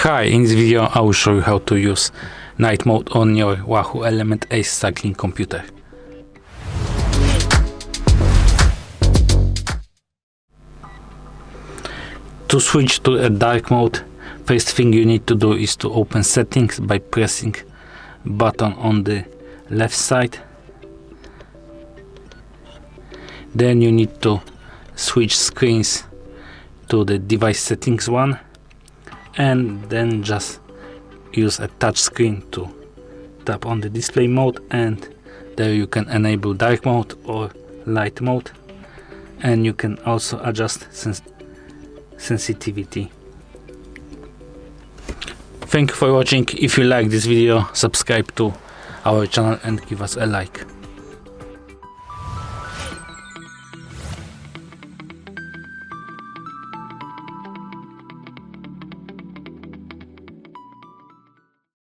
Hi, in this video I will show you how to use night mode on your WAHOO Elemnt ACE cycling computer. To switch to a dark mode, first thing you need to do is to open settings by pressing button on the left side. Then you need to switch screens to the device settings one, and then just use a touch screen to tap on the display mode, and there you can enable dark mode or light mode, and you can also adjust sensitivity. Thank you for watching. If you like this video, subscribe to our channel and give us a like.